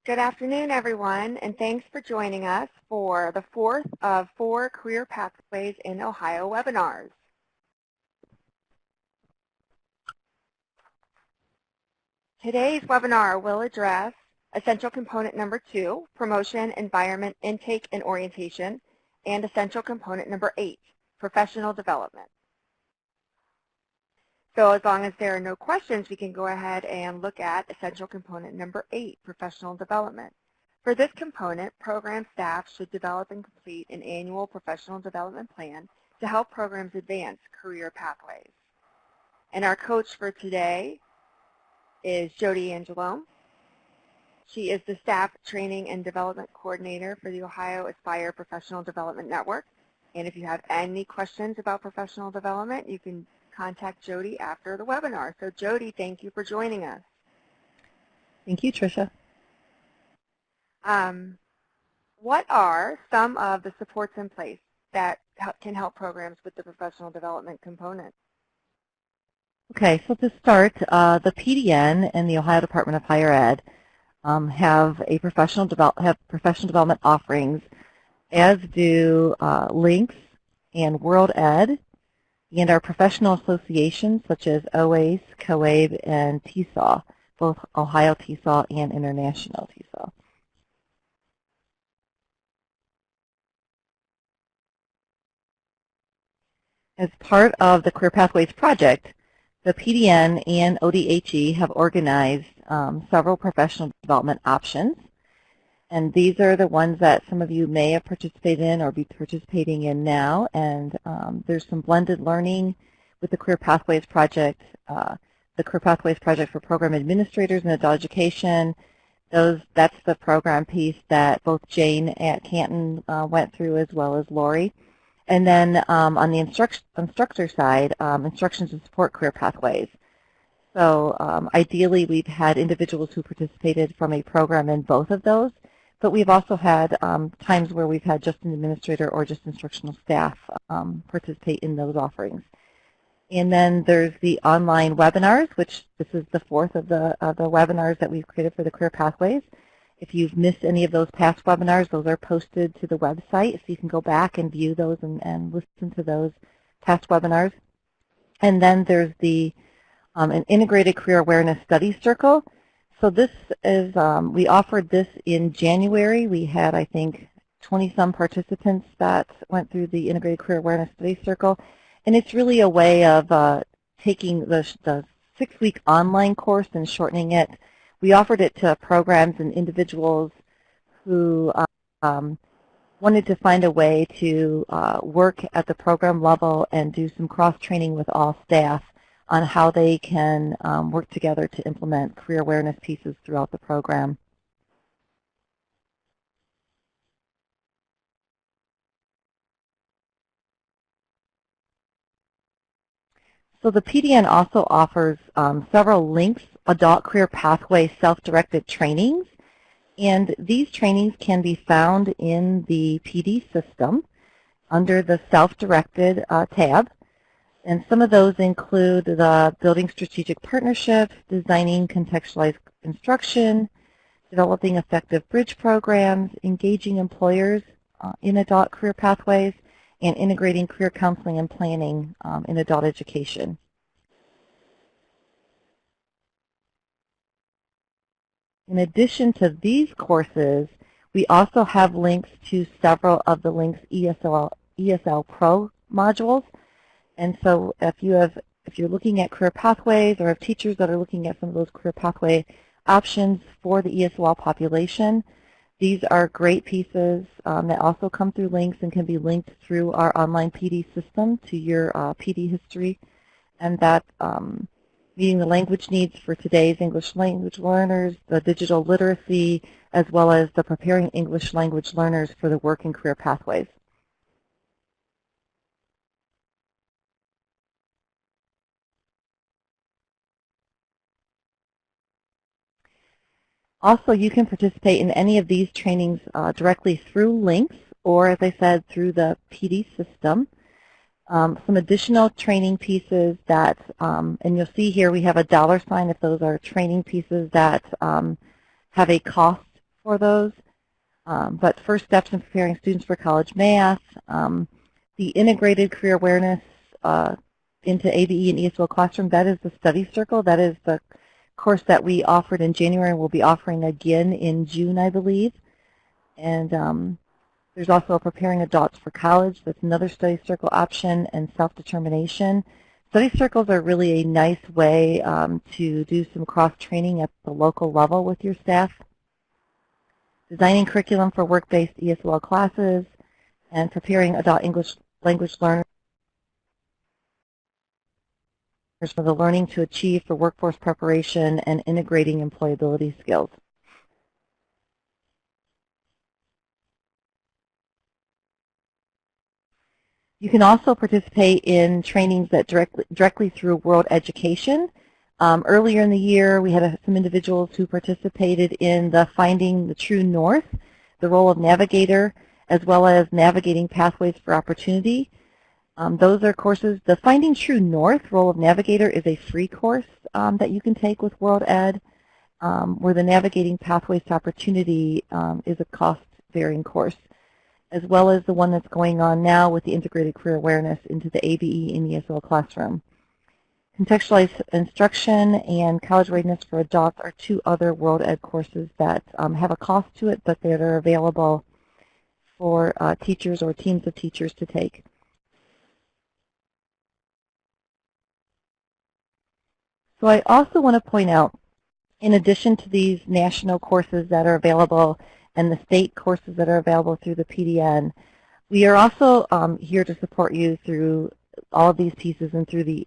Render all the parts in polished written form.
Good afternoon, everyone, and thanks for joining us for the fourth of 4 Career Pathways in Ohio webinars. Today's webinar will address essential component number 2, promotion, environment, intake, and orientation, and essential component number 8, professional development. So as long as there are no questions, we can go ahead and look at essential component number 8, professional development. For this component, program staff should develop and complete an annual professional development plan to help programs advance career pathways. And our coach for today is Jody Angelone. She is the Staff Training and Development Coordinator for the Ohio Aspire Professional Development Network. And if you have any questions about professional development, you can contact Jody after the webinar. So Jody, thank you for joining us. Thank you, Tricia. What are some of the supports in place that can help programs with the professional development component? Okay, so to start, the PDN and the Ohio Department of Higher Ed have professional development offerings, as do Links and World Ed, and our professional associations such as OACE, COABE, and TESOL, both Ohio TESOL and International TESOL. As part of the Career Pathways project, the PDN and ODHE have organized several professional development options, and these are the ones that some of you may have participated in or be participating in now, and there's some blended learning with the Career Pathways project, the Career Pathways project for program administrators in adult education. That's the program piece that both Jane at Canton went through, as well as Lori. And then on the instructor side, instructions to support career pathways. So ideally, we've had individuals who participated from a program in both of those, but we've also had times where we've had just an administrator or just instructional staff participate in those offerings. And then there's the online webinars, which this is the fourth of the webinars that we've created for the career pathways. If you've missed any of those past webinars, those are posted to the website, so you can go back and view those and listen to those past webinars. And then there's the an integrated career awareness study circle. So this is, we offered this in January. We had, I think, 20-some participants that went through the integrated career awareness study circle. And it's really a way of taking the 6-week online course and shortening it. We offered it to programs and individuals who wanted to find a way to work at the program level and do some cross-training with all staff on how they can work together to implement career awareness pieces throughout the program. So the PDN also offers several Links Adult Career Pathway self-directed trainings, and these trainings can be found in the PD system under the self-directed tab. And some of those include the building strategic partnerships, designing contextualized instruction, developing effective bridge programs, engaging employers in adult career pathways, and integrating career counseling and planning in adult education. In addition to these courses, we also have links to several of the Links ESL Pro modules. And so if you're looking at career pathways or have teachers that are looking at some of those career pathway options for the ESL population, these are great pieces that also come through Links and can be linked through our online PD system to your PD history, and that meeting the language needs for today's English language learners, the digital literacy, as well as the preparing English language learners for the work and career pathways. Also, you can participate in any of these trainings directly through Links or, as I said, through the PD system. Some additional training pieces that, and you'll see here we have a $ if those are training pieces that have a cost for those. But first steps in preparing students for college math, the integrated career awareness into ABE and ESL Classroom, that is the study circle. That is the course that we offered in January and we'll be offering again in June, I believe. And there's also a Preparing Adults for College. That's another study circle option, and self-determination. Study circles are really a nice way to do some cross-training at the local level with your staff. Designing curriculum for work-based ESL classes, and preparing adult English language learners for the learning to achieve for workforce preparation and integrating employability skills. You can also participate in trainings that directly through World Education. Earlier in the year, we had some individuals who participated in the Finding the True North, the role of navigator, as well as Navigating Pathways for Opportunity. Those are courses. The Finding True North, role of navigator, is a free course that you can take with World Ed, where the Navigating Pathways to Opportunity is a cost-varying course, as well as the one that's going on now with the Integrated Career Awareness into the ABE and ESL Classroom. Contextualized Instruction and College Readiness for Adults are two other World Ed courses that have a cost to it, but that are available for teachers or teams of teachers to take. So I also want to point out, in addition to these national courses that are available and the state courses that are available through the PDN, we are also here to support you through all of these pieces and through the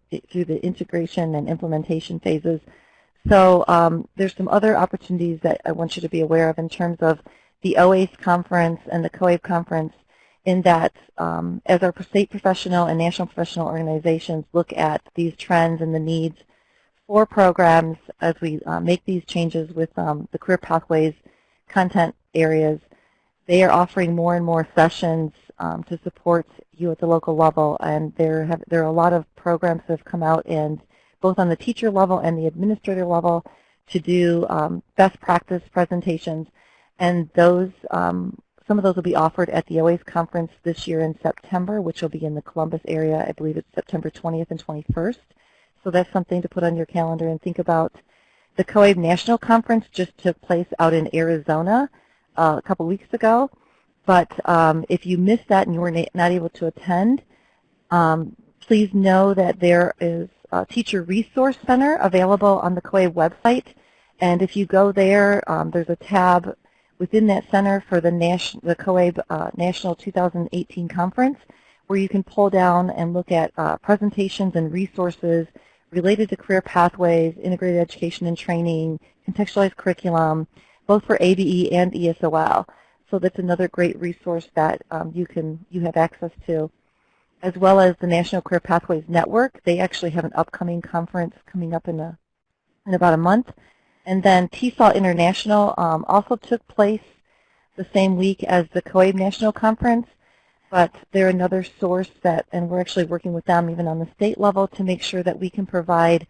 integration and implementation phases. So there's some other opportunities that I want you to be aware of in terms of the OACE conference and the COABE conference, in that as our state professional and national professional organizations look at these trends and the needs for programs as we make these changes with the career pathways content areas, they are offering more and more sessions to support you at the local level, and there are a lot of programs that have come out, and both on the teacher level and the administrator level, to do best practice presentations, and those some of those will be offered at the OACE conference this year in September, which will be in the Columbus area. I believe it's September 20th and 21st. So that's something to put on your calendar and think about. The COABE National Conference just took place out in Arizona a couple weeks ago. But if you missed that and you were not able to attend, please know that there is a Teacher Resource Center available on the COABE website. And if you go there, there's a tab within that center for the COABE National 2018 Conference, where you can pull down and look at presentations and resources related to career pathways, integrated education and training, contextualized curriculum, both for ABE and ESOL. So that's another great resource that you have access to, as well as the National Career Pathways Network. They actually have an upcoming conference coming up in about a month. And then TESOL International also took place the same week as the COABE National Conference, but they're another source that, and we're actually working with them even on the state level to make sure that we can provide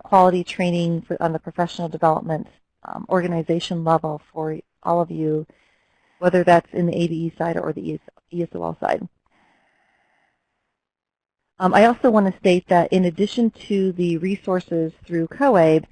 quality training on the professional development organization level for all of you, whether that's in the ABE side or the ESOL side. I also want to state that in addition to the resources through COABE,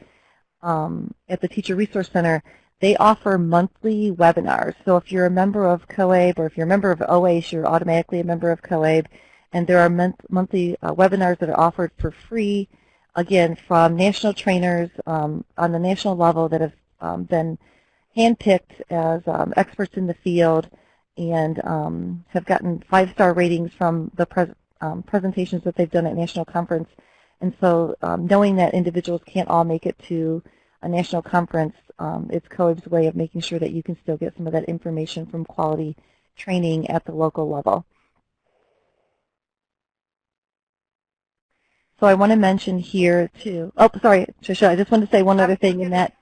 at the Teacher Resource Center, they offer monthly webinars. So if you're a member of COABE or if you're a member of OACE, you're automatically a member of COABE. And there are monthly webinars that are offered for free, again, from national trainers on the national level that have been handpicked as experts in the field and have gotten 5-star ratings from the presentations that they've done at national conference. And so knowing that individuals can't all make it to a national conference, it's COABE's way of making sure that you can still get some of that information from quality training at the local level. So I want to mention here too, oh, sorry, Tricia, I just want to say one other thing in that,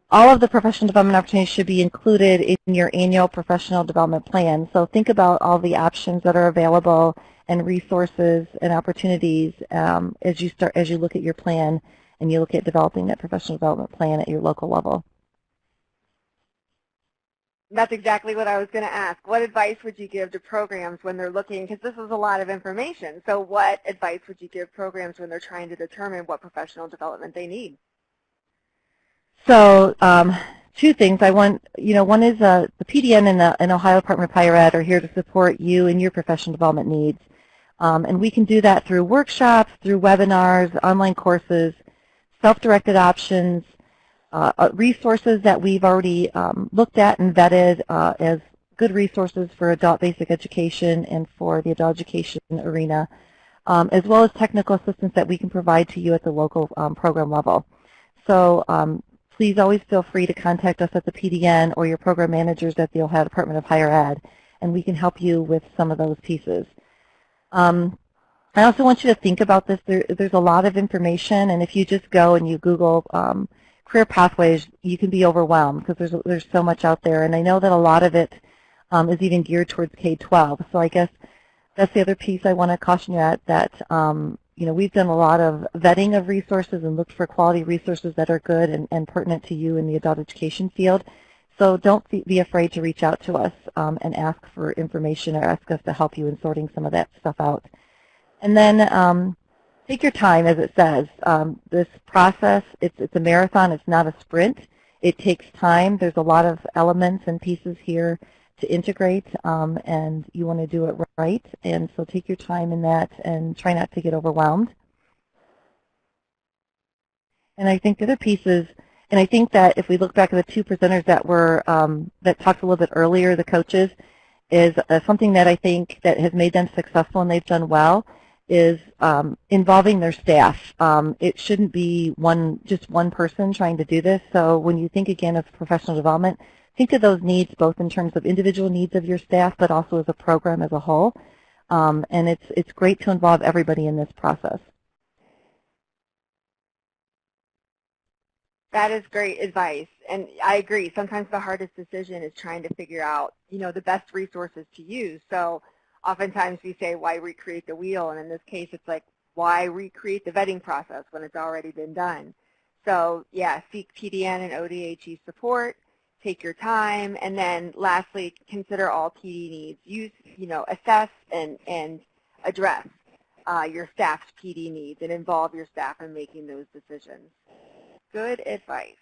all of the professional development opportunities should be included in your annual professional development plan. So think about all the options that are available and resources and opportunities as you look at your plan and you look at developing that professional development plan at your local level. That's exactly what I was going to ask. What advice would you give to programs when they're looking, because this is a lot of information, so what advice would you give programs when they're trying to determine what professional development they need? So two things. One is the PDN and the Ohio Department of Higher Ed are here to support you in your professional development needs. And we can do that through workshops, through webinars, online courses, self-directed options, resources that we've already looked at and vetted as good resources for adult basic education and for the adult education arena, as well as technical assistance that we can provide to you at the local program level. So please always feel free to contact us at the PDN or your program managers at the Ohio Department of Higher Ed, and we can help you with some of those pieces. I also want you to think about this. There's a lot of information, and if you just go and you Google career pathways, you can be overwhelmed because there's so much out there. And I know that a lot of it is even geared towards K-12. So I guess that's the other piece I want to caution you at, that we've done a lot of vetting of resources and looked for quality resources that are good and pertinent to you in the adult education field. So don't be afraid to reach out to us and ask for information or ask us to help you in sorting some of that stuff out. And then take your time, as it says. This process, it's a marathon. It's not a sprint. It takes time. There's a lot of elements and pieces here to integrate, and you want to do it right. And so take your time in that and try not to get overwhelmed. And I think the other piece is, and I think that if we look back at the two presenters that were that talked a little bit earlier, the coaches, is something that I think that has made them successful and they've done well is involving their staff. It shouldn't be just one person trying to do this. So when you think again of professional development, think of those needs both in terms of individual needs of your staff, but also as a program as a whole. And it's great to involve everybody in this process. That is great advice, and I agree. Sometimes the hardest decision is trying to figure out, the best resources to use. So oftentimes we say, why recreate the wheel? And in this case, it's like, why recreate the vetting process when it's already been done? So yeah, seek PDN and ODHE support, take your time, and then lastly, consider all PD needs. Use, assess and address your staff's PD needs and involve your staff in making those decisions. Good advice.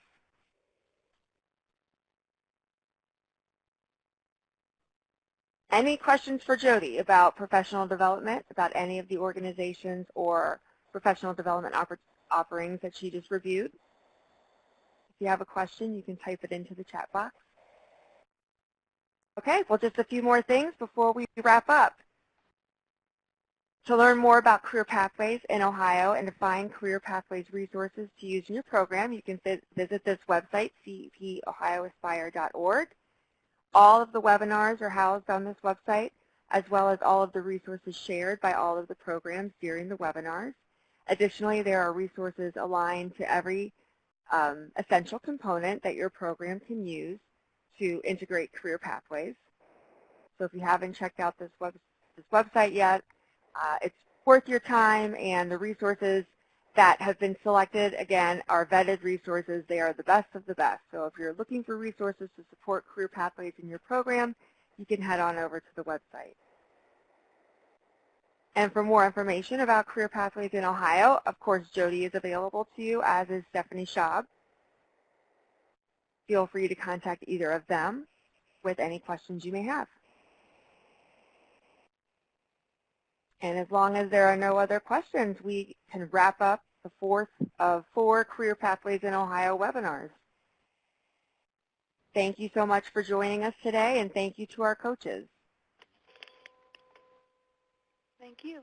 Any questions for Jody about professional development, about any of the organizations or professional development offerings that she just reviewed? If you have a question, you can type it into the chat box. Okay, well, just a few more things before we wrap up. To learn more about career pathways in Ohio and to find career pathways resources to use in your program, you can visit this website, cepohioaspire.org. All of the webinars are housed on this website, as well as all of the resources shared by all of the programs during the webinars. Additionally, there are resources aligned to every essential component that your program can use to integrate career pathways. So if you haven't checked out this website yet, it's worth your time, and the resources that have been selected, again, are vetted resources. They are the best of the best. So if you're looking for resources to support career pathways in your program, you can head on over to the website. And for more information about career pathways in Ohio, of course, Jody is available to you, as is Stephanie Schaub. Feel free to contact either of them with any questions you may have. And as long as there are no other questions, we can wrap up the fourth of 4 Career Pathways in Ohio webinars. Thank you so much for joining us today, and thank you to our coaches. Thank you.